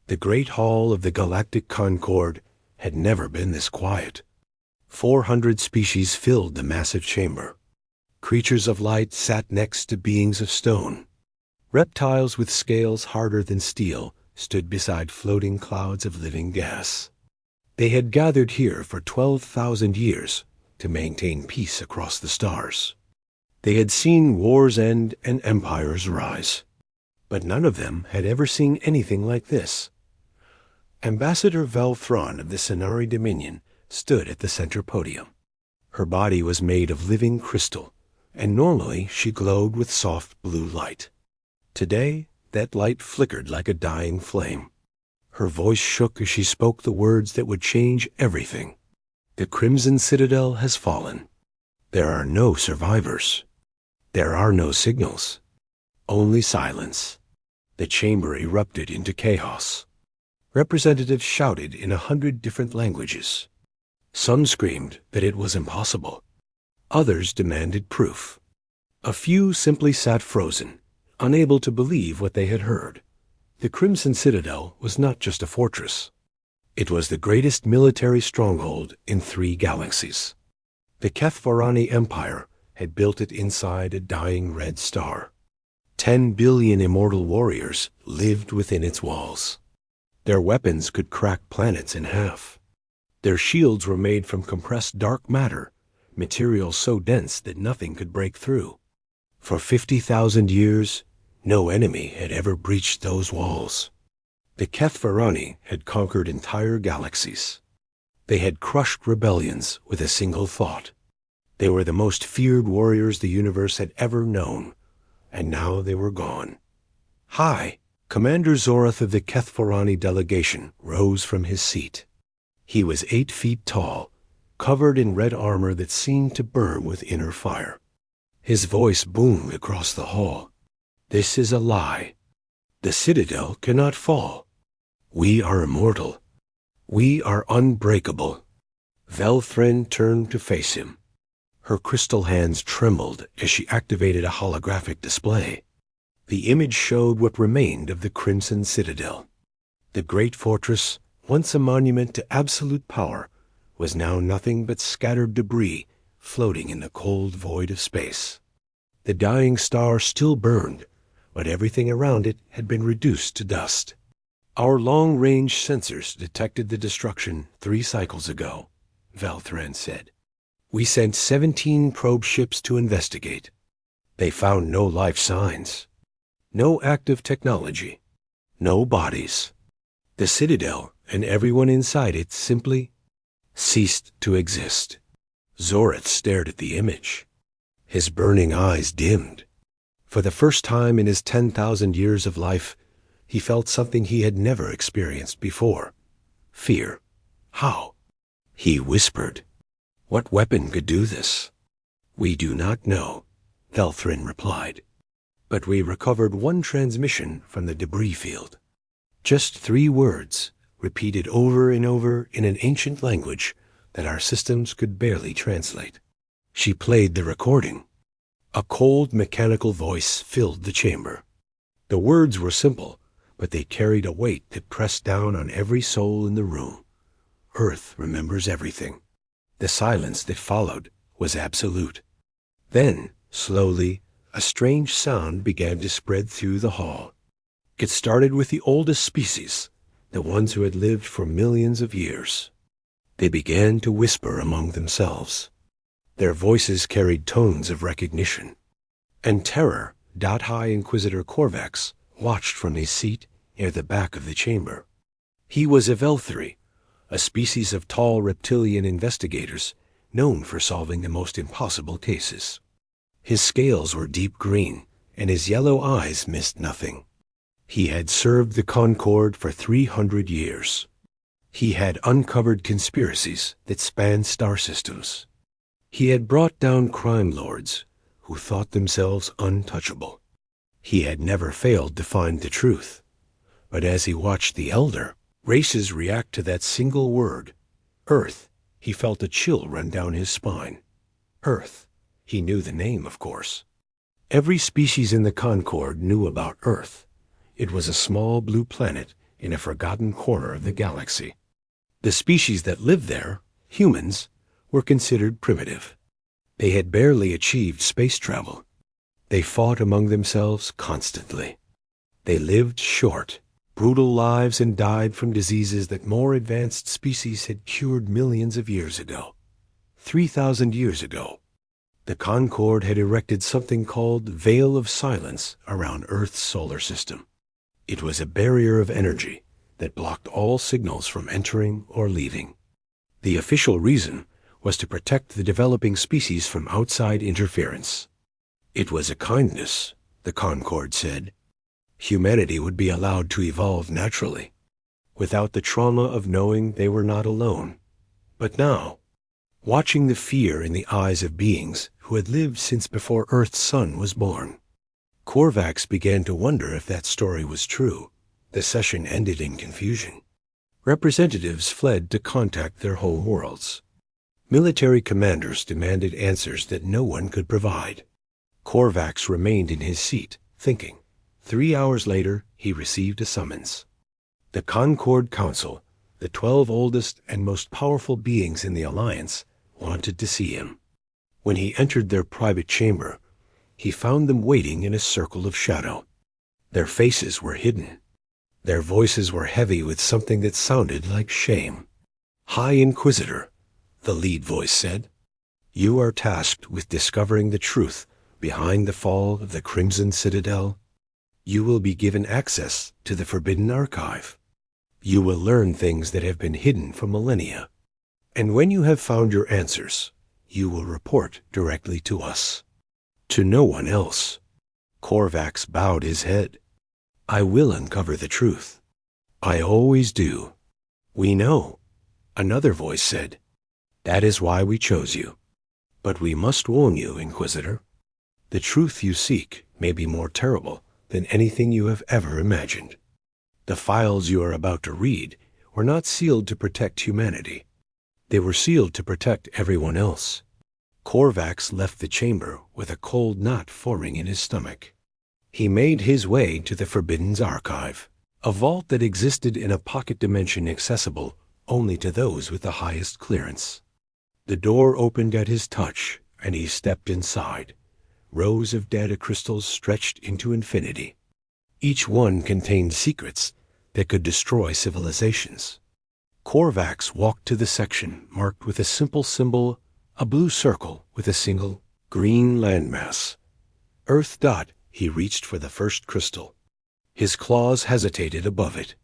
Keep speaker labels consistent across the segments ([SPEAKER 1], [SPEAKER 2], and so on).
[SPEAKER 1] The great hall of the Galactic Concord had never been this quiet. 400 species filled the massive chamber. Creatures of light sat next to beings of stone. Reptiles with scales harder than steel stood beside floating clouds of living gas. They had gathered here for 12,000 years to maintain peace across the stars. They had seen wars end and empires rise, but none of them had ever seen anything like this. Ambassador Vel Thron of the Sonari Dominion stood at the center podium. Her body was made of living crystal, and normally she glowed with soft blue light. Today, that light flickered like a dying flame. Her voice shook as she spoke the words that would change everything. The Crimson Citadel has fallen. There are no survivors. There are no signals. Only silence. The chamber erupted into chaos. Representatives shouted in 100 different languages. Some screamed that it was impossible. Others demanded proof. A few simply sat frozen, unable to believe what they had heard. The Crimson Citadel was not just a fortress. It was the greatest military stronghold in 3 galaxies. The Kethvarani Empire had built it inside a dying red star. 10 billion immortal warriors lived within its walls. Their weapons could crack planets in half. Their shields were made from compressed dark matter, material so dense that nothing could break through. For 50,000 years, no enemy had ever breached those walls. The Kethvarani had conquered entire galaxies. They had crushed rebellions with a single thought. They were the most feared warriors the universe had ever known, and now they were gone. Hi! Commander Zorath of the Kethvarani delegation rose from his seat. He was 8 feet tall, covered in red armor that seemed to burn with inner fire. His voice boomed across the hall. This is a lie. The Citadel cannot fall. We are immortal. We are unbreakable. Velthrin turned to face him. Her crystal hands trembled as she activated a holographic display. The image showed what remained of the Crimson Citadel. The great fortress, once a monument to absolute power, was now nothing but scattered debris floating in the cold void of space. The dying star still burned, but everything around it had been reduced to dust. Our long-range sensors detected the destruction 3 cycles ago, Velthran said. We sent 17 probe ships to investigate. They found no life signs, no active technology, no bodies. The Citadel and everyone inside it simply ceased to exist. Zorath stared at the image. His burning eyes dimmed. For the first time in his 10,000 years of life, he felt something he had never experienced before. Fear. How? He whispered. What weapon could do this? We do not know, Velthrin replied. But we recovered one transmission from the debris field. Just 3 words, repeated over and over in an ancient language that our systems could barely translate. She played the recording. A cold mechanical voice filled the chamber. The words were simple, but they carried a weight that pressed down on every soul in the room. Earth remembers everything. The silence that followed was absolute. Then, slowly, a strange sound began to spread through the hall. It started with the oldest species, the ones who had lived for millions of years. They began to whisper among themselves. Their voices carried tones of recognition. And terror, High Inquisitor Korvax watched from his seat near the back of the chamber. He was a Velthri, a species of tall reptilian investigators known for solving the most impossible cases. His scales were deep green, and his yellow eyes missed nothing. He had served the Concord for 300 years. He had uncovered conspiracies that spanned star systems. He had brought down crime lords who thought themselves untouchable. He had never failed to find the truth. But as he watched the Elder races react to that single word, Earth, he felt a chill run down his spine. Earth. He knew the name, of course. Every species in the Concord knew about Earth. It was a small blue planet in a forgotten corner of the galaxy. The species that lived there, humans, were considered primitive. They had barely achieved space travel. They fought among themselves constantly. They lived short, brutal lives and died from diseases that more advanced species had cured millions of years ago. 3,000 years ago, the Concord had erected something called Veil of Silence around Earth's solar system. It was a barrier of energy that blocked all signals from entering or leaving. The official reason was to protect the developing species from outside interference. It was a kindness, the Concord said. Humanity would be allowed to evolve naturally, without the trauma of knowing they were not alone. But now, watching the fear in the eyes of beings who had lived since before Earth's sun was born, Korvax began to wonder if that story was true. The session ended in confusion. Representatives fled to contact their home worlds. Military commanders demanded answers that no one could provide. Korvax remained in his seat, thinking. 3 hours later, he received a summons. The Concord Council, the 12 oldest and most powerful beings in the Alliance, wanted to see him. When he entered their private chamber, he found them waiting in a circle of shadow. Their faces were hidden. Their voices were heavy with something that sounded like shame. "High Inquisitor," the lead voice said, "you are tasked with discovering the truth behind the fall of the Crimson Citadel. You will be given access to the Forbidden Archive. You will learn things that have been hidden for millennia. And when you have found your answers, you will report directly to us. To no one else." Korvax bowed his head. "I will uncover the truth. I always do." "We know," another voice said. "That is why we chose you. But we must warn you, Inquisitor. The truth you seek may be more terrible than anything you have ever imagined. The files you are about to read were not sealed to protect humanity. They were sealed to protect everyone else." Korvax left the chamber with a cold knot forming in his stomach. He made his way to the Forbidden's Archive, a vault that existed in a pocket dimension accessible only to those with the highest clearance. The door opened at his touch, and he stepped inside. Rows of data crystals stretched into infinity. Each one contained secrets that could destroy civilizations. Korvax walked to the section marked with a simple symbol, a blue circle with a single green landmass. Earth. He reached for the first crystal. His claws hesitated above it.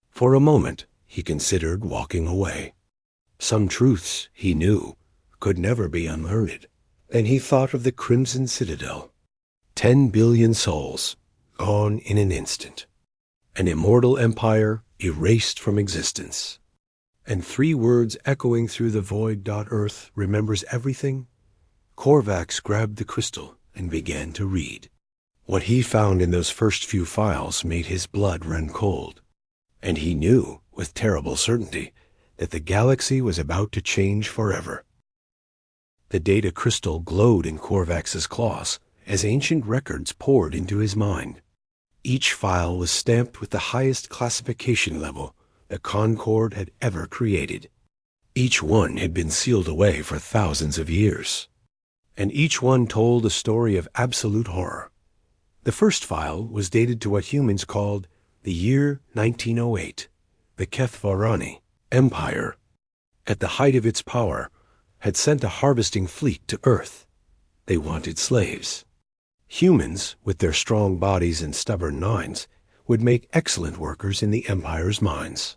[SPEAKER 1] For a moment, he considered walking away. Some truths, he knew, could never be unlearned. Then he thought of the Crimson Citadel. 10 billion souls, gone in an instant. An immortal empire erased from existence. And 3 words echoing through the void. Earth remembers everything. Korvax grabbed the crystal and began to read. What he found in those first few files made his blood run cold. And he knew, with terrible certainty, that the galaxy was about to change forever. The data crystal glowed in Korvax's claws as ancient records poured into his mind. Each file was stamped with the highest classification level the Concord had ever created. Each one had been sealed away for thousands of years. And each one told a story of absolute horror. The first file was dated to what humans called the year 1908. The Kethvarani Empire, at the height of its power, had sent a harvesting fleet to Earth. They wanted slaves. Humans, with their strong bodies and stubborn minds, would make excellent workers in the Empire's mines.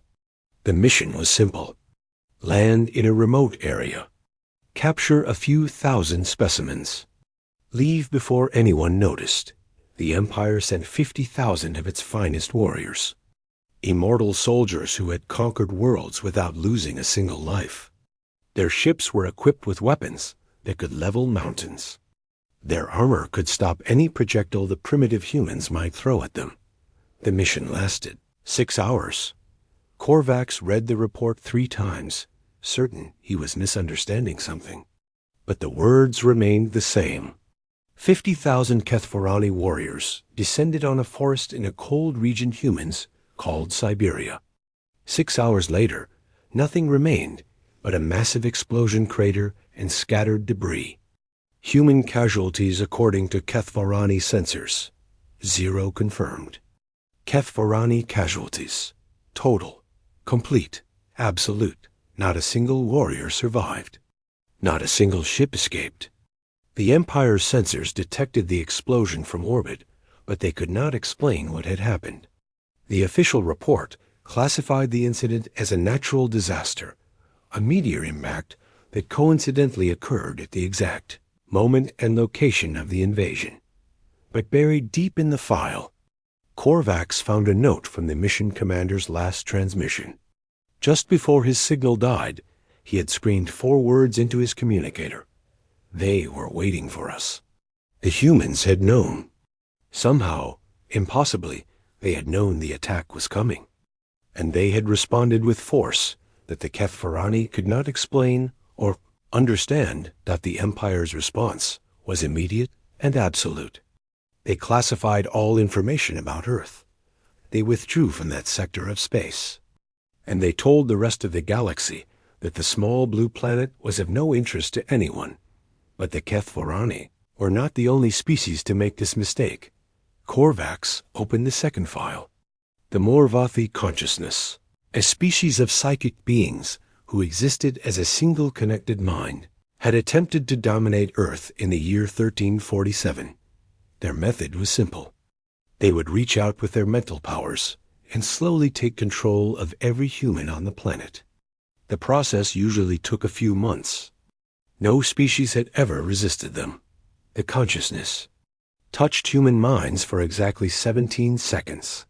[SPEAKER 1] The mission was simple. Land in a remote area. Capture a few thousand specimens. Leave before anyone noticed. The Empire sent 50,000 of its finest warriors. Immortal soldiers who had conquered worlds without losing a single life. Their ships were equipped with weapons that could level mountains. Their armor could stop any projectile the primitive humans might throw at them. The mission lasted 6 hours. Korvax read the report 3 times, certain he was misunderstanding something. But the words remained the same. 50,000 Kethvarani warriors descended on a forest in a cold region humans called Siberia. 6 hours later, nothing remained but a massive explosion crater and scattered debris. Human casualties according to Kethvarani sensors. 0 confirmed. Kethvarani casualties. Total. Complete. Absolute. Not a single warrior survived. Not a single ship escaped. The Empire's sensors detected the explosion from orbit, but they could not explain what had happened. The official report classified the incident as a natural disaster, a meteor impact that coincidentally occurred at the exact moment and location of the invasion. But buried deep in the file, Korvax found a note from the mission commander's last transmission. Just before his signal died, he had screamed 4 words into his communicator. They were waiting for us. The humans had known. Somehow, impossibly, they had known the attack was coming. And they had responded with force that the Kethvarani could not explain or understand. That the Empire's response was immediate and absolute. They classified all information about Earth. They withdrew from that sector of space. And they told the rest of the galaxy that the small blue planet was of no interest to anyone. But the Kethvarani were not the only species to make this mistake. Korvax opened the second file. The Morvathi consciousness, a species of psychic beings who existed as a single connected mind, had attempted to dominate Earth in the year 1347. Their method was simple. They would reach out with their mental powers and slowly take control of every human on the planet. The process usually took a few months. No species had ever resisted them. The consciousness touched human minds for exactly 17 seconds.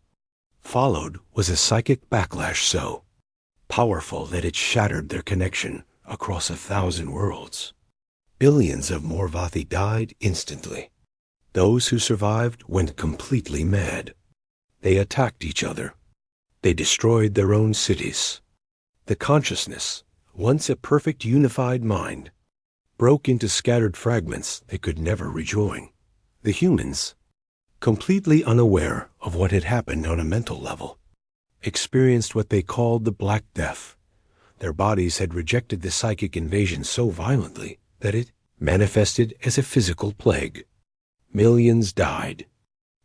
[SPEAKER 1] Followed was a psychic backlash so powerful that it shattered their connection across 1,000 worlds. Billions of Morvathi died instantly. Those who survived went completely mad. They attacked each other. They destroyed their own cities. The consciousness, once a perfect unified mind, broke into scattered fragments they could never rejoin. The humans, completely unaware of what had happened on a mental level, experienced what they called the Black Death. Their bodies had rejected the psychic invasion so violently that it manifested as a physical plague. Millions died.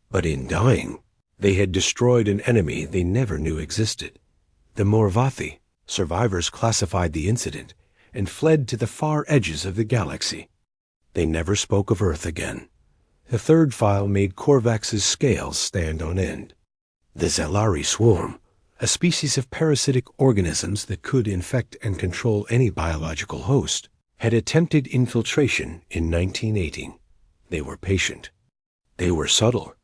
[SPEAKER 1] But in dying, they had destroyed an enemy they never knew existed. The Morvathi. Survivors classified the incident and fled to the far edges of the galaxy. They never spoke of Earth again. The third file made Korvax's scales stand on end. The Zelari swarm, a species of parasitic organisms that could infect and control any biological host, had attempted infiltration in 1918. They were patient. They were subtle.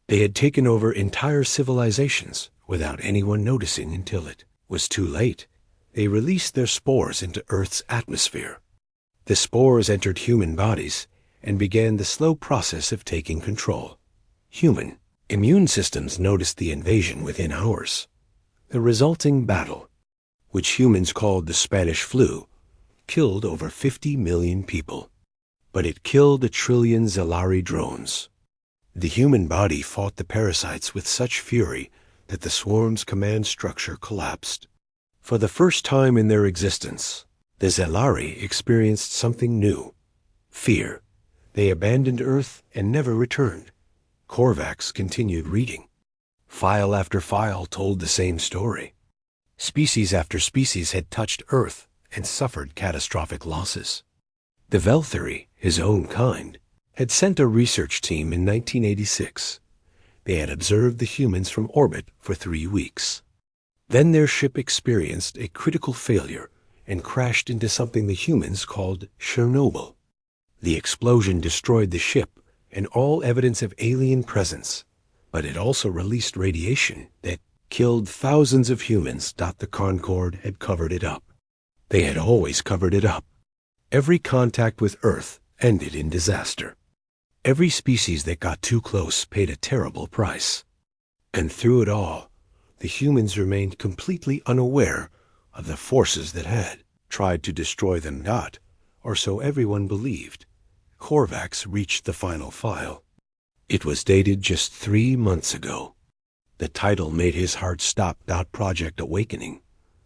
[SPEAKER 1] They had taken over entire civilizations without anyone noticing until it was too late. They released their spores into Earth's atmosphere. The spores entered human bodies and began the slow process of taking control. Human immune systems noticed the invasion within hours. The resulting battle, which humans called the Spanish flu, killed over 50 million people. But it killed 1 trillion Zelari drones. The human body fought the parasites with such fury that the swarm's command structure collapsed. For the first time in their existence, the Zelari experienced something new: fear. They abandoned Earth and never returned. Korvax continued reading. File after file told the same story. Species after species had touched Earth and suffered catastrophic losses. The Velthari, his own kind, had sent a research team in 1986. They had observed the humans from orbit for 3 weeks. Then their ship experienced a critical failure and crashed into something the humans called Chernobyl. The explosion destroyed the ship and all evidence of alien presence, but it also released radiation that killed thousands of humans. The Concorde had covered it up. They had always covered it up. Every contact with Earth ended in disaster. Every species that got too close paid a terrible price. And through it all, the humans remained completely unaware of the forces that had tried to destroy them. Or so everyone believed. Korvax reached the final file. It was dated just 3 months ago. The title made his heart stop. Project Awakening.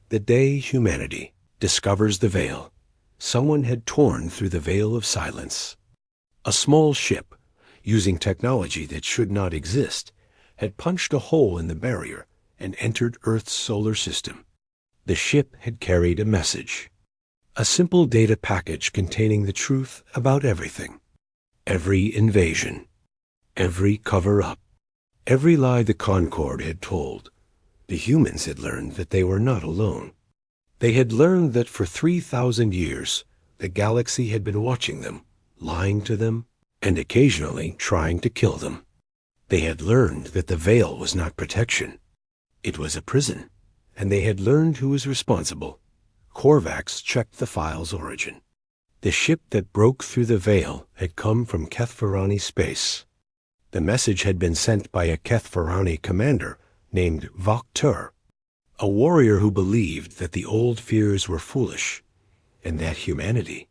[SPEAKER 1] The day humanity discovers the veil. Someone had torn through the veil of silence. A small ship, using technology that should not exist, had punched a hole in the barrier and entered Earth's solar system. The ship had carried a message. A simple data package containing the truth about everything. Every invasion. Every cover-up. Every lie the Concorde had told. The humans had learned that they were not alone. They had learned that for 3,000 years, the galaxy had been watching them, lying to them, and occasionally trying to kill them. They had learned that the veil was not protection. It was a prison, and they had learned who was responsible. Korvax checked the file's origin. The ship that broke through the veil had come from Kethverani space. The message had been sent by a Kethverani commander named Voktur, a warrior who believed that the old fears were foolish, and that humanity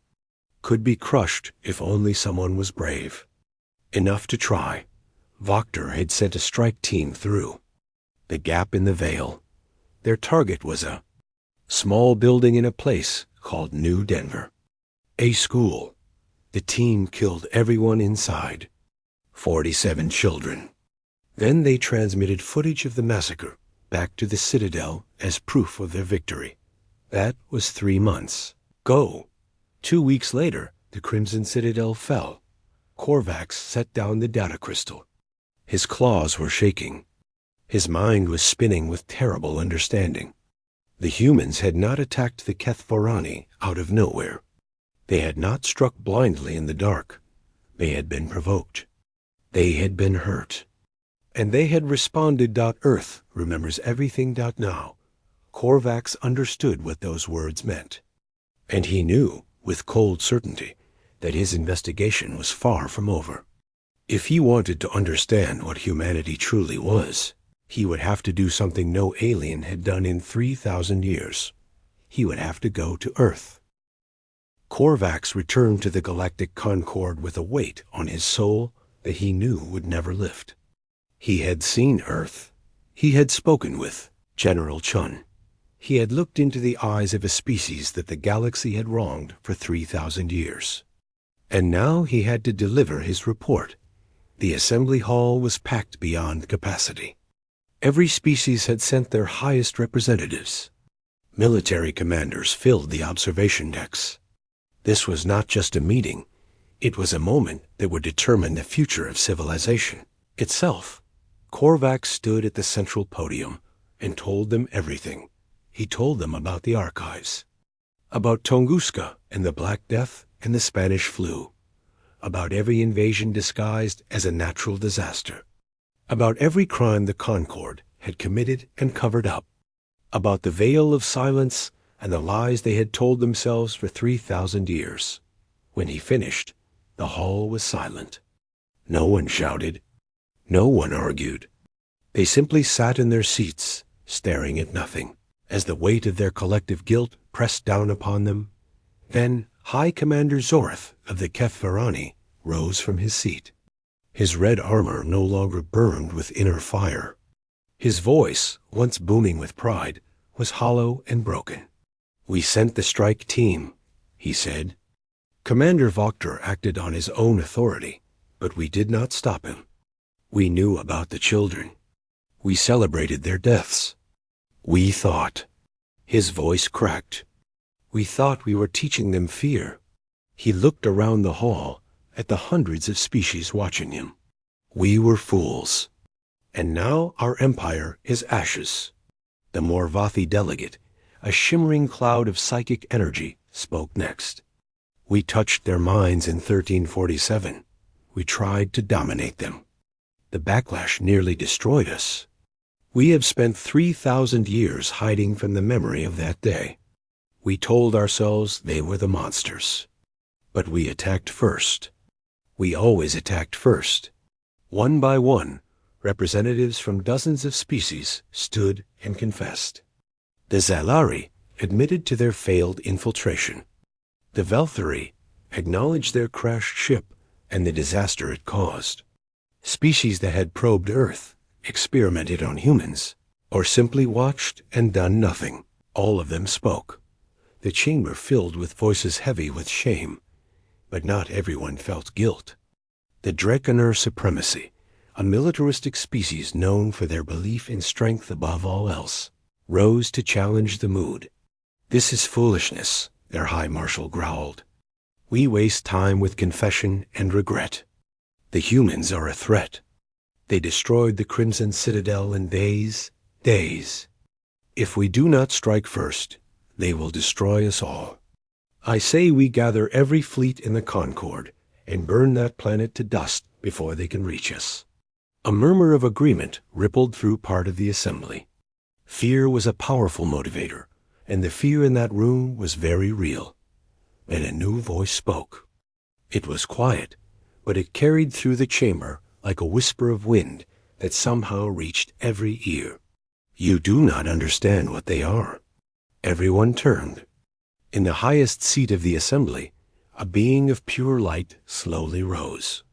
[SPEAKER 1] could be crushed if only someone was brave enough to try. Voktur had sent a strike team through the gap in the veil. Their target was a small building in a place called New Denver. A school. The team killed everyone inside. 47 children. Then they transmitted footage of the massacre back to the Citadel as proof of their victory. That was 3 months ago. 2 weeks later, the Crimson Citadel fell. Korvax set down the data crystal. His claws were shaking. His mind was spinning with terrible understanding. The humans had not attacked the Kethverani out of nowhere. They had not struck blindly in the dark. They had been provoked. They had been hurt. And they had responded. Earth remembers everything. Now. Korvax understood what those words meant. And he knew, with cold certainty, that his investigation was far from over. If he wanted to understand what humanity truly was, he would have to do something no alien had done in 3,000 years. He would have to go to Earth. Korvax returned to the Galactic Concorde with a weight on his soul that he knew would never lift. He had seen Earth. He had spoken with General Chun. He had looked into the eyes of a species that the galaxy had wronged for 3,000 years. And now he had to deliver his report. The assembly hall was packed beyond capacity. Every species had sent their highest representatives. Military commanders filled the observation decks. This was not just a meeting. It was a moment that would determine the future of civilization itself. Korvax stood at the central podium and told them everything. He told them about the archives, about Tunguska and the Black Death and the Spanish flu, about every invasion disguised as a natural disaster, about every crime the Concorde had committed and covered up, about the veil of silence and the lies they had told themselves for 3,000 years. When he finished, the hall was silent. No one shouted. No one argued. They simply sat in their seats, staring at nothing, as the weight of their collective guilt pressed down upon them. Then High Commander Zorth of the Kethverani rose from his seat. His red armor no longer burned with inner fire. His voice, once booming with pride, was hollow and broken. "We sent the strike team," he said. Commander Voktur acted on his own authority, but we did not stop him. We knew about the children. We celebrated their deaths. We thought. His voice cracked. We thought we were teaching them fear. He looked around the hall at the hundreds of species watching him. We were fools. And now our empire is ashes. The Morvathi delegate, a shimmering cloud of psychic energy, spoke next. We touched their minds in 1347. We tried to dominate them. The backlash nearly destroyed us. We have spent 3,000 years hiding from the memory of that day. We told ourselves they were the monsters. But we attacked first. We always attacked first. One by one, representatives from dozens of species stood and confessed. The Zalari admitted to their failed infiltration. The Velthari acknowledged their crashed ship and the disaster it caused. Species that had probed Earth experimented on humans, or simply watched and done nothing. All of them spoke. The chamber filled with voices heavy with shame, but not everyone felt guilt. The Draconer supremacy, a militaristic species known for their belief in strength above all else, rose to challenge the mood. "This is foolishness," their High Marshal growled. "We waste time with confession and regret. The humans are a threat. They destroyed the Crimson Citadel in days. If we do not strike first, they will destroy us all. I say we gather every fleet in the Concord and burn that planet to dust before they can reach us." A murmur of agreement rippled through part of the assembly. Fear was a powerful motivator, and the fear in that room was very real. And a new voice spoke. It was quiet, but it carried through the chamber like a whisper of wind that somehow reached every ear. "You do not understand what they are." Everyone turned. In the highest seat of the assembly, a being of pure light slowly rose.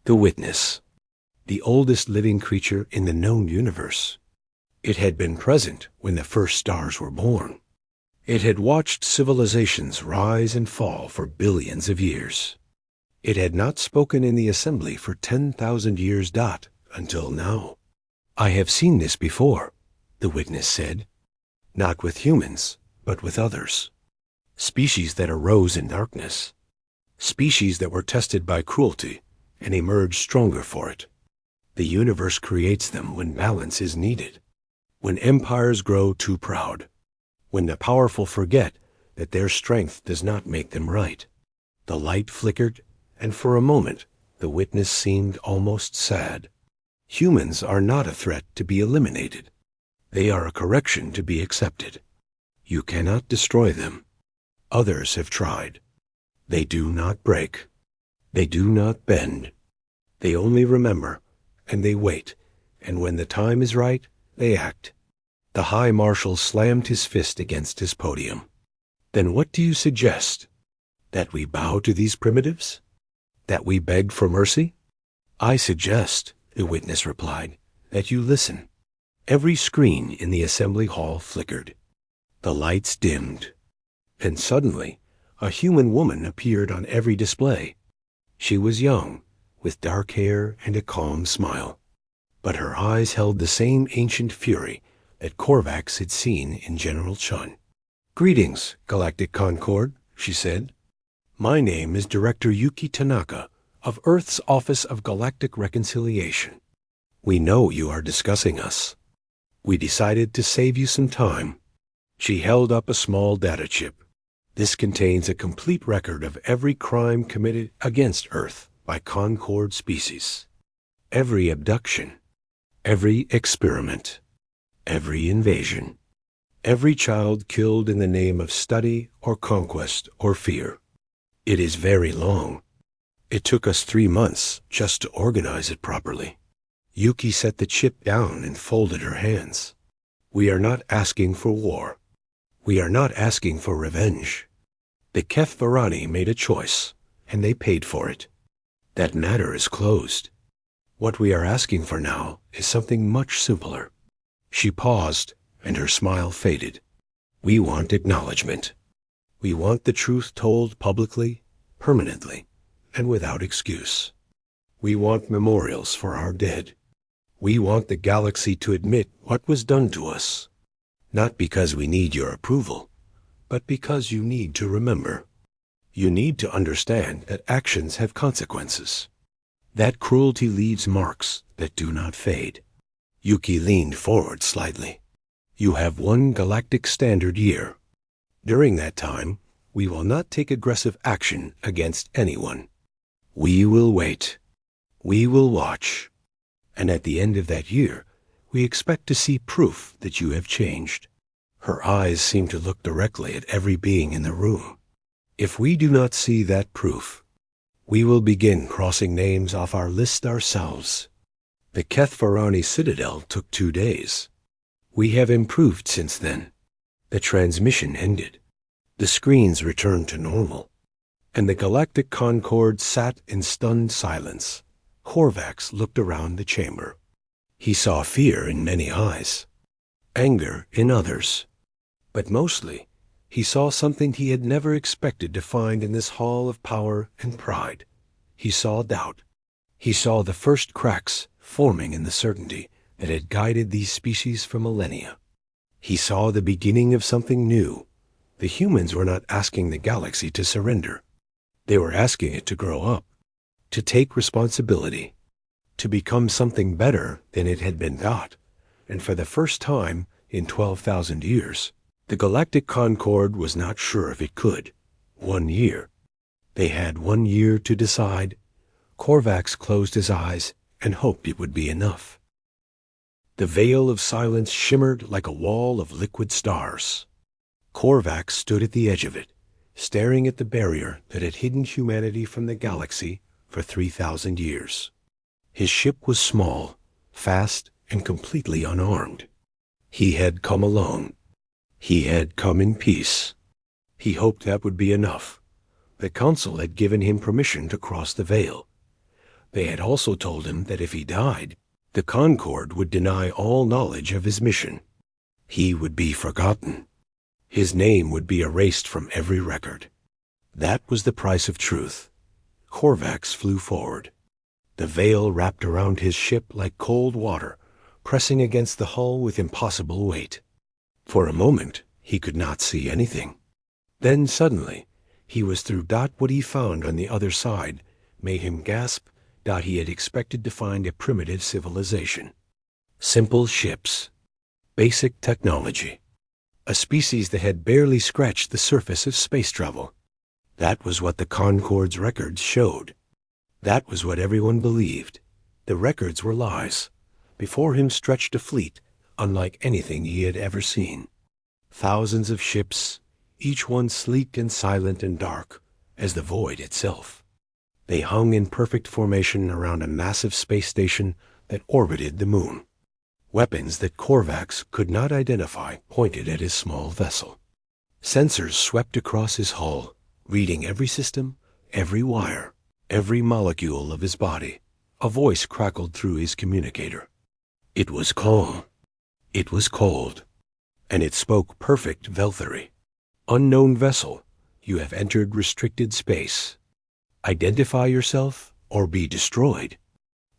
[SPEAKER 1] The Witness, the oldest living creature in the known universe. It had been present when the first stars were born. It had watched civilizations rise and fall for billions of years. It had not spoken in the assembly for 10,000 years until now. "I have seen this before," the Witness said. "Not with humans, but with others. Species that arose in darkness. Species that were tested by cruelty and emerged stronger for it. The universe creates them when balance is needed. When empires grow too proud. When the powerful forget that their strength does not make them right." The light flickered, and for a moment the Witness seemed almost sad. "Humans are not a threat to be eliminated. They are a correction to be accepted. You cannot destroy them. Others have tried. They do not break. They do not bend. They only remember, and they wait, and when the time is right, they act." The High Marshal slammed his fist against his podium. "Then what do you suggest? That we bow to these primitives? That we beg for mercy?" "I suggest," the Witness replied, "that you listen." Every screen in the assembly hall flickered. The lights dimmed. And suddenly, a human woman appeared on every display. She was young, with dark hair and a calm smile. But her eyes held the same ancient fury that Korvax had seen in General Chun. "Greetings, Galactic Concord," she said. "My name is Director Yuki Tanaka of Earth's Office of Galactic Reconciliation. We know you are discussing us. We decided to save you some time." She held up a small data chip. "This contains a complete record of every crime committed against Earth by Concord species. Every abduction. Every experiment. Every invasion. Every child killed in the name of study or conquest or fear. It is very long. It took us 3 months just to organize it properly." Yuki set the chip down and folded her hands. "We are not asking for war. We are not asking for revenge. The Keth Varani made a choice, and they paid for it. That matter is closed. What we are asking for now is something much simpler." She paused, and her smile faded. "We want acknowledgement. We want the truth told publicly, permanently, and without excuse. We want memorials for our dead. We want the galaxy to admit what was done to us, not because we need your approval, but because you need to remember. You need to understand that actions have consequences. That cruelty leaves marks that do not fade." Yuki leaned forward slightly. "You have 1 galactic standard year. During that time, we will not take aggressive action against anyone. We will wait. We will watch. And at the end of that year, we expect to see proof that you have changed." Her eyes seemed to look directly at every being in the room. "If we do not see that proof, we will begin crossing names off our list ourselves. The Keth Varani Citadel took 2 days. We have improved since then. The transmission ended. The screens returned to normal. And the Galactic Concord sat in stunned silence. Korvax looked around the chamber. He saw fear in many eyes, anger in others, but mostly he saw something he had never expected to find in this hall of power and pride. He saw doubt. He saw the first cracks forming in the certainty that had guided these species for millennia. He saw the beginning of something new. The humans were not asking the galaxy to surrender. They were asking it to grow up, to take responsibility, to become something better than it had been thought. And for the first time in 12,000 years, the Galactic Concord was not sure if it could. 1 year. They had 1 year to decide. Korvax closed his eyes and hoped it would be enough. The veil of silence shimmered like a wall of liquid stars. Korvax stood at the edge of it, staring at the barrier that had hidden humanity from the galaxy for 3,000 years. His ship was small, fast, and completely unarmed. He had come alone. He had come in peace. He hoped that would be enough. The Council had given him permission to cross the veil. They had also told him that if he died, the Concord would deny all knowledge of his mission. He would be forgotten. His name would be erased from every record. That was the price of truth. Korvax flew forward. The veil wrapped around his ship like cold water, pressing against the hull with impossible weight. For a moment, he could not see anything. Then suddenly, he was through. What he found on the other side made him gasp. He had expected to find a primitive civilization. Simple ships. Basic technology. A species that had barely scratched the surface of space travel. That was what the Concord's records showed. That was what everyone believed. The records were lies. Before him stretched a fleet unlike anything he had ever seen. Thousands of ships, each one sleek and silent and dark as the void itself. They hung in perfect formation around a massive space station that orbited the moon. Weapons that Korvax could not identify pointed at his small vessel. Sensors swept across his hull, reading every system, every wire, every molecule of his body. A voice crackled through his communicator. It was calm. It was cold. And it spoke perfect Velthari. Unknown vessel, you have entered restricted space. Identify yourself or be destroyed.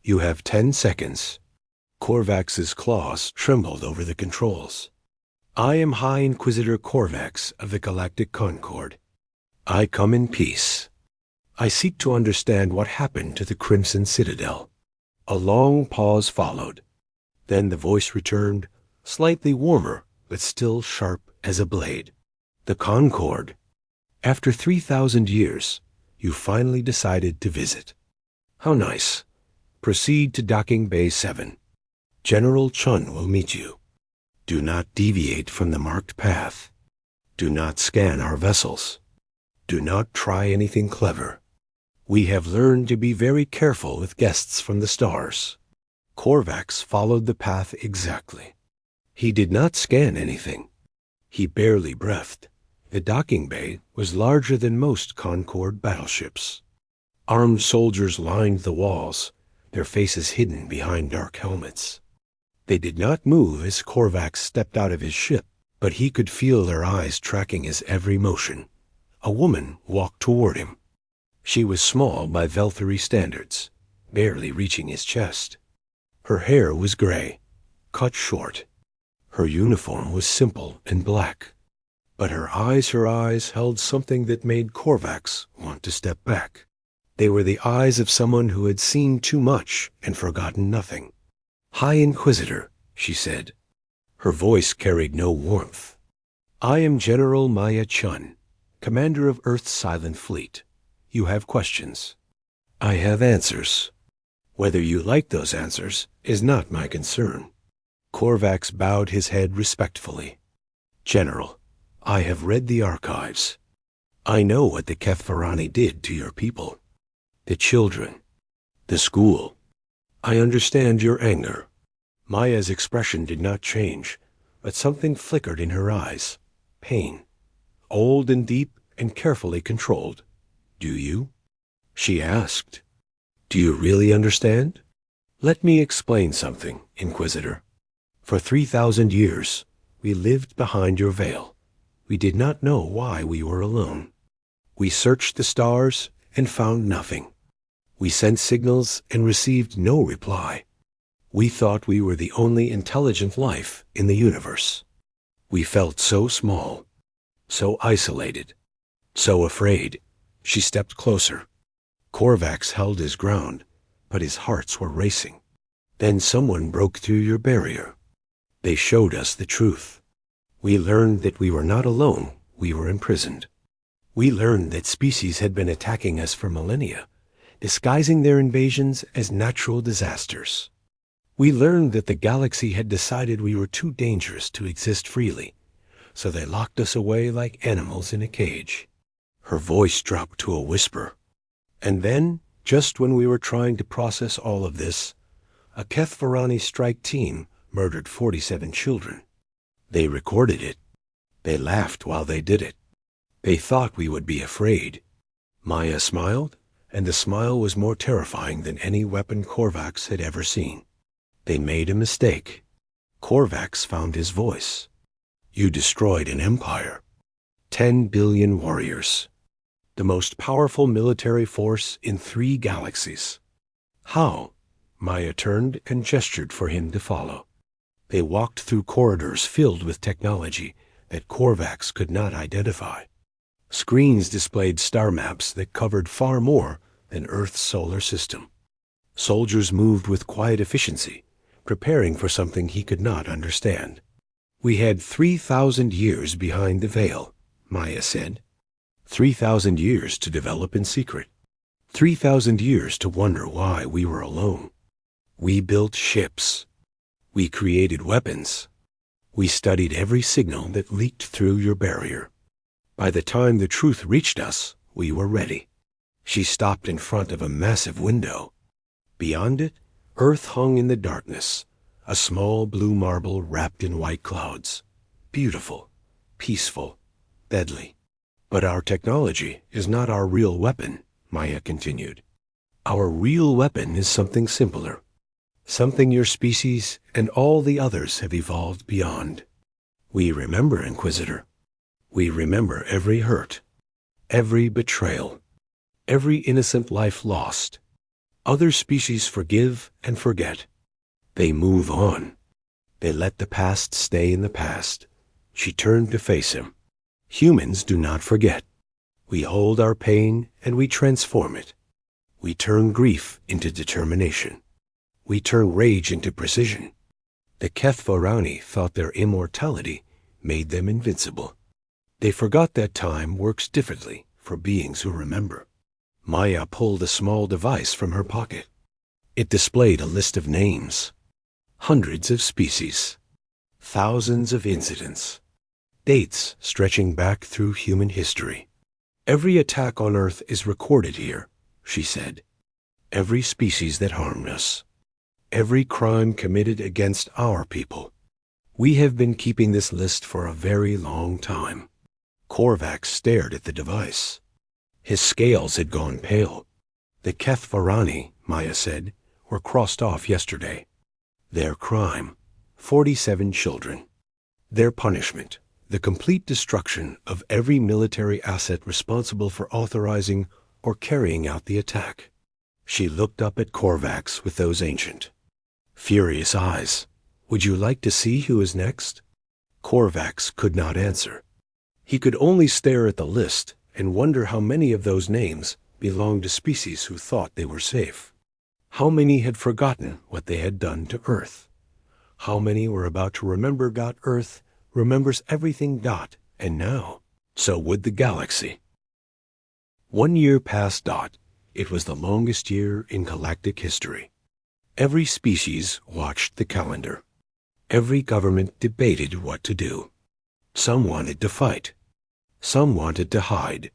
[SPEAKER 1] You have 10 seconds. Korvax's claws trembled over the controls. I am High Inquisitor Korvax of the Galactic Concord. I come in peace. I seek to understand what happened to the Crimson Citadel. A long pause followed. Then the voice returned, slightly warmer, but still sharp as a blade. The Concord. After 3,000 years, you finally decided to visit. How nice. Proceed to Docking Bay 7. General Chun will meet you. Do not deviate from the marked path. Do not scan our vessels. Do not try anything clever. We have learned to be very careful with guests from the stars. Korvax followed the path exactly. He did not scan anything. He barely breathed. The docking bay was larger than most Concord battleships. Armed soldiers lined the walls, their faces hidden behind dark helmets. They did not move as Korvax stepped out of his ship, but he could feel their eyes tracking his every motion. A woman walked toward him. She was small by Velthari standards, barely reaching his chest. Her hair was gray, cut short. Her uniform was simple and black. But her eyes held something that made Korvax want to step back. They were the eyes of someone who had seen too much and forgotten nothing. High Inquisitor, she said. Her voice carried no warmth. I am General Maya Chun, commander of Earth's Silent Fleet. You have questions. I have answers. Whether you like those answers is not my concern. Korvax bowed his head respectfully. General, I have read the archives. I know what the Kethvarani did to your people. The children. The school. I understand your anger. Maya's expression did not change, but something flickered in her eyes. Pain. Old and deep and carefully controlled. Do you? She asked. Do you really understand? Let me explain something, Inquisitor. For 3,000 years, we lived behind your veil. We did not know why we were alone. We searched the stars and found nothing. We sent signals and received no reply. We thought we were the only intelligent life in the universe. We felt so small, so isolated, so afraid. She stepped closer. Korvax held his ground, but his hearts were racing. Then someone broke through your barrier. They showed us the truth. We learned that we were not alone, we were imprisoned. We learned that species had been attacking us for millennia, disguising their invasions as natural disasters. We learned that the galaxy had decided we were too dangerous to exist freely, so they locked us away like animals in a cage. Her voice dropped to a whisper. And then, just when we were trying to process all of this, a Kethvarani strike team murdered 47 children. They recorded it. They laughed while they did it. They thought we would be afraid. Maya smiled, and the smile was more terrifying than any weapon Korvax had ever seen. They made a mistake. Korvax found his voice. You destroyed an empire. 10 billion warriors. The most powerful military force in 3 galaxies. How? Maya turned and gestured for him to follow. They walked through corridors filled with technology that Korvax could not identify. Screens displayed star maps that covered far more than Earth's solar system. Soldiers moved with quiet efficiency, preparing for something he could not understand. We had 3,000 years behind the veil, Maya said. 3,000 years to develop in secret. 3,000 years to wonder why we were alone. We built ships. We created weapons. We studied every signal that leaked through your barrier. By the time the truth reached us, we were ready. She stopped in front of a massive window. Beyond it, Earth hung in the darkness, a small blue marble wrapped in white clouds. Beautiful, peaceful, deadly. But our technology is not our real weapon, Maya continued. Our real weapon is something simpler. Something your species and all the others have evolved beyond. We remember, Inquisitor. We remember every hurt, every betrayal, every innocent life lost. Other species forgive and forget. They move on. They let the past stay in the past. She turned to face him. Humans do not forget. We hold our pain and we transform it. We turn grief into determination. We turn rage into precision. The Kethvarani thought their immortality made them invincible. They forgot that time works differently for beings who remember. Maya pulled a small device from her pocket. It displayed a list of names. Hundreds of species. Thousands of incidents. Dates stretching back through human history. Every attack on Earth is recorded here, she said. Every species that harmed us. Every crime committed against our people. We have been keeping this list for a very long time. Korvax stared at the device. His scales had gone pale. The Kethvarani, Maya said, were crossed off yesterday. Their crime, 47 children. Their punishment, the complete destruction of every military asset responsible for authorizing or carrying out the attack. She looked up at Korvax with those ancient, furious eyes. Would you like to see who is next? Korvax could not answer. He could only stare at the list and wonder how many of those names belonged to species who thought they were safe. How many had forgotten what they had done to Earth? How many were about to remember Earth remembers everything and now, so would the galaxy. 1 year passed. It was the longest year in galactic history. Every species watched the calendar. Every government debated what to do. Some wanted to fight. Some wanted to hide.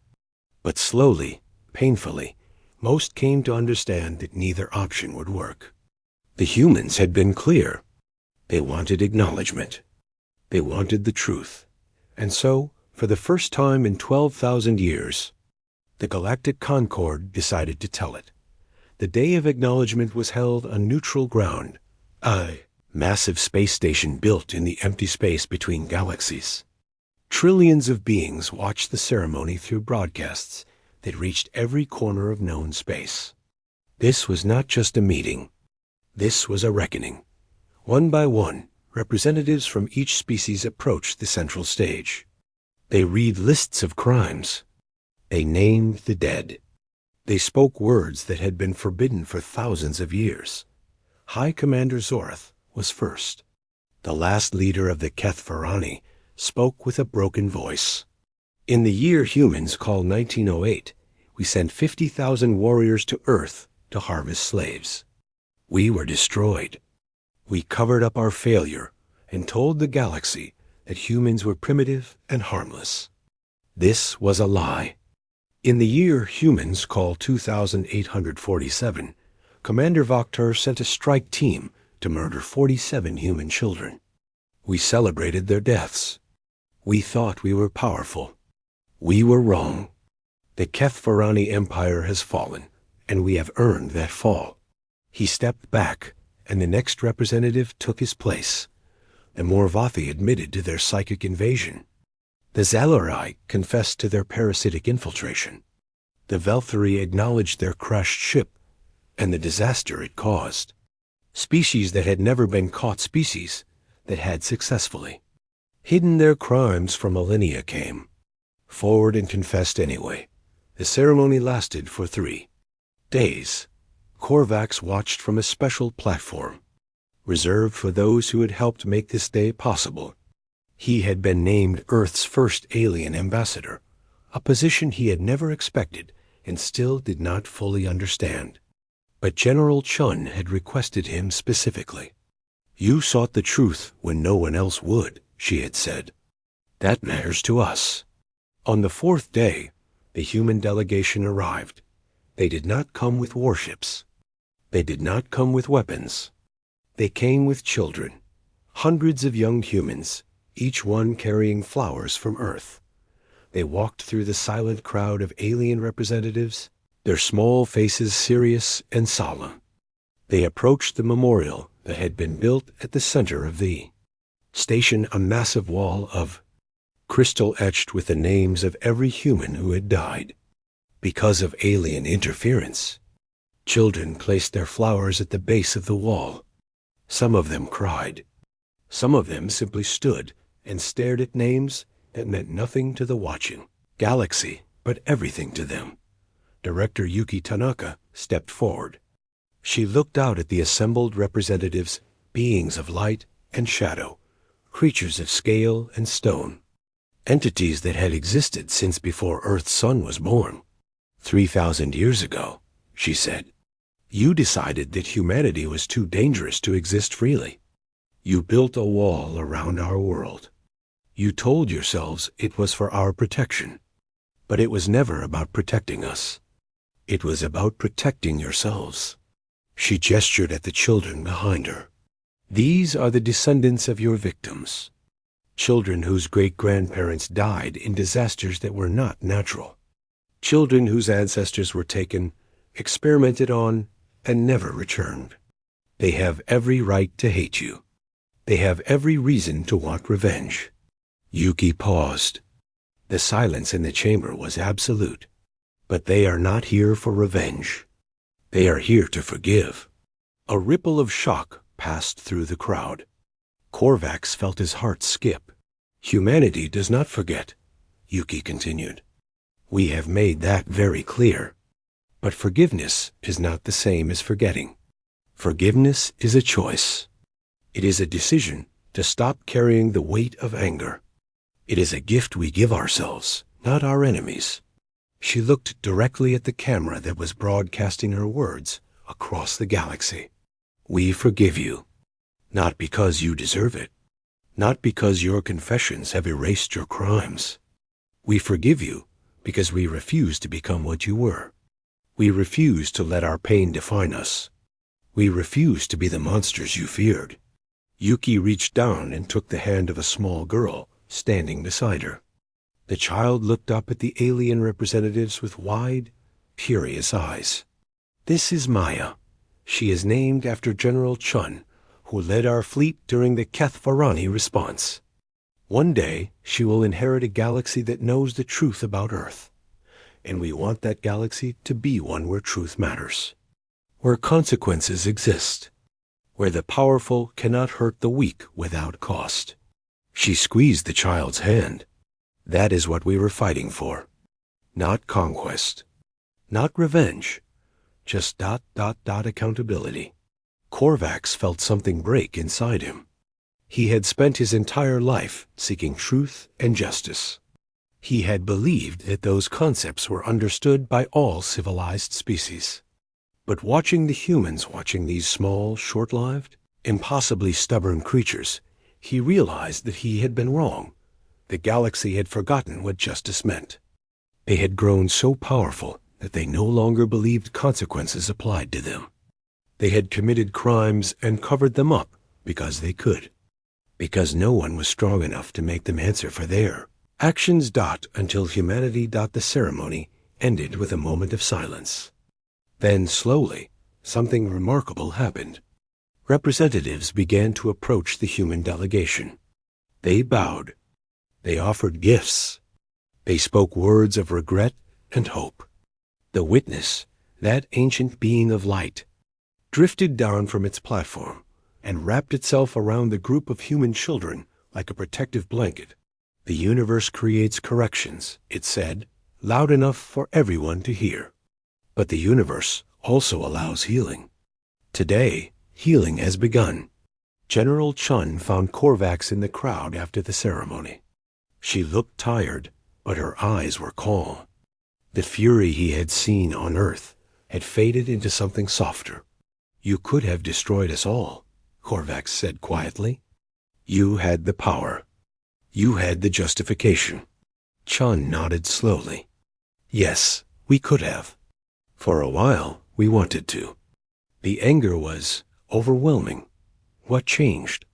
[SPEAKER 1] But slowly, painfully, most came to understand that neither option would work. The humans had been clear. They wanted acknowledgement. They wanted the truth. And so, for the first time in 12,000 years, the Galactic Concord decided to tell it. The day of acknowledgement was held on neutral ground, a massive space station built in the empty space between galaxies. Trillions of beings watched the ceremony through broadcasts that reached every corner of known space. This was not just a meeting. This was a reckoning. One by one, representatives from each species approached the central stage. They read lists of crimes. They named the dead. They spoke words that had been forbidden for thousands of years. High Commander Zorath was first. The last leader of the Kethfarani spoke with a broken voice. In the year humans call 1908, we sent 50,000 warriors to Earth to harvest slaves. We were destroyed. We covered up our failure and told the galaxy that humans were primitive and harmless. This was a lie. In the year humans call 2847, Commander Vokhtar sent a strike team to murder 47 human children. We celebrated their deaths. We thought we were powerful. We were wrong. The Kethfarani Empire has fallen, and we have earned that fall. He stepped back, and the next representative took his place. The Morvathi admitted to their psychic invasion. The Zalarai confessed to their parasitic infiltration. The Velthari acknowledged their crashed ship and the disaster it caused. Species that had never been caught species that had successfully hidden their crimes for millennia came forward and confessed anyway. The ceremony lasted for 3 days. Korvax watched from a special platform, reserved for those who had helped make this day possible. He had been named Earth's first alien ambassador, a position he had never expected and still did not fully understand. But General Chun had requested him specifically. "You sought the truth when no one else would," she had said. "That matters to us." On the 4th day, the human delegation arrived. They did not come with warships. They did not come with weapons. They came with children, hundreds of young humans, each one carrying flowers from Earth. They walked through the silent crowd of alien representatives, their small faces serious and solemn. They approached the memorial that had been built at the center of the station, a massive wall of crystal etched with the names of every human who had died because of alien interference. Children placed their flowers at the base of the wall. Some of them cried. Some of them simply stood and stared at names that meant nothing to the watching galaxy, but everything to them. Director Yuki Tanaka stepped forward. She looked out at the assembled representatives, beings of light and shadow, creatures of scale and stone, entities that had existed since before Earth's sun was born. 3,000 years ago, she said, you decided that humanity was too dangerous to exist freely. You built a wall around our world. You told yourselves it was for our protection, but it was never about protecting us. It was about protecting yourselves. She gestured at the children behind her. These are the descendants of your victims, children whose great-grandparents died in disasters that were not natural, children whose ancestors were taken, experimented on, and never returned. They have every right to hate you. They have every reason to want revenge. Yuki paused. The silence in the chamber was absolute. But they are not here for revenge. They are here to forgive. A ripple of shock passed through the crowd. Korvax felt his heart skip. Humanity does not forget, Yuki continued. We have made that very clear. But forgiveness is not the same as forgetting. Forgiveness is a choice. It is a decision to stop carrying the weight of anger. It is a gift we give ourselves, not our enemies. She looked directly at the camera that was broadcasting her words across the galaxy. We forgive you, not because you deserve it, not because your confessions have erased your crimes. We forgive you because we refuse to become what you were. We refuse to let our pain define us. We refuse to be the monsters you feared. Yuki reached down and took the hand of a small girl standing beside her. The child looked up at the alien representatives with wide, curious eyes. This is Maya. She is named after General Chun, who led our fleet during the Kethvarani response. One day, she will inherit a galaxy that knows the truth about Earth. And we want that galaxy to be one where truth matters, where consequences exist, where the powerful cannot hurt the weak without cost. She squeezed the child's hand. That is what we were fighting for. Not conquest. Not revenge. Just ... accountability. Korvax felt something break inside him. He had spent his entire life seeking truth and justice. He had believed that those concepts were understood by all civilized species. But watching the humans watching these small, short-lived, impossibly stubborn creatures, he realized that he had been wrong. The galaxy had forgotten what justice meant. They had grown so powerful that they no longer believed consequences applied to them. They had committed crimes and covered them up because they could. Because no one was strong enough to make them answer for their actions. Until humanity. The ceremony ended with a moment of silence. Then slowly, something remarkable happened. Representatives began to approach the human delegation. They bowed. They offered gifts. They spoke words of regret and hope. The witness, that ancient being of light, drifted down from its platform and wrapped itself around the group of human children like a protective blanket. The universe creates corrections, it said, loud enough for everyone to hear. But the universe also allows healing. Today, healing has begun. General Chun found Korvax in the crowd after the ceremony. She looked tired, but her eyes were calm. The fury he had seen on Earth had faded into something softer. You could have destroyed us all, Korvax said quietly. You had the power. You had the justification. Chun nodded slowly. Yes, we could have. For a while, we wanted to. The anger was overwhelming. What changed?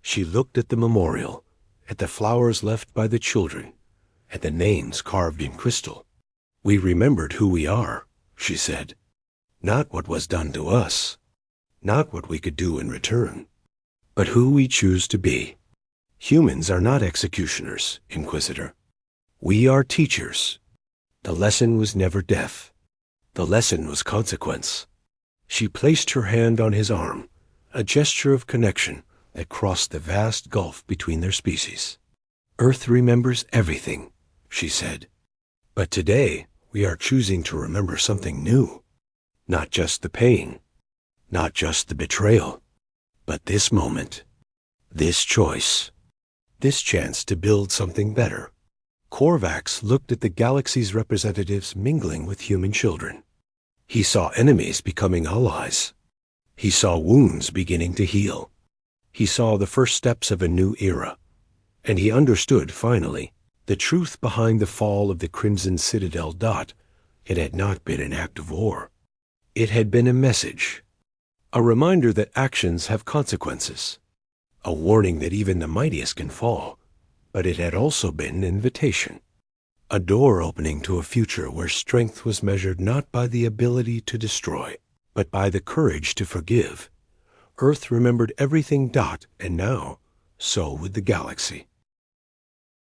[SPEAKER 1] She looked at the memorial, at the flowers left by the children, at the names carved in crystal. We remembered who we are, she said. Not what was done to us. Not what we could do in return, but who we choose to be. Humans are not executioners, Inquisitor. We are teachers. The lesson was never death. The lesson was consequence. She placed her hand on his arm, a gesture of connection that crossed the vast gulf between their species. Earth remembers everything, she said. But today, we are choosing to remember something new. Not just the pain. Not just the betrayal, but this moment, this choice, this chance to build something better. Korvax looked at the galaxy's representatives mingling with human children. He saw enemies becoming allies. He saw wounds beginning to heal. He saw the first steps of a new era. And he understood, finally, the truth behind the fall of the Crimson Citadel. It had not been an act of war. It had been a message. A reminder that actions have consequences. A warning that even the mightiest can fall. But it had also been an invitation. A door opening to a future where strength was measured not by the ability to destroy, but by the courage to forgive. Earth remembered everything. And now, so would the galaxy.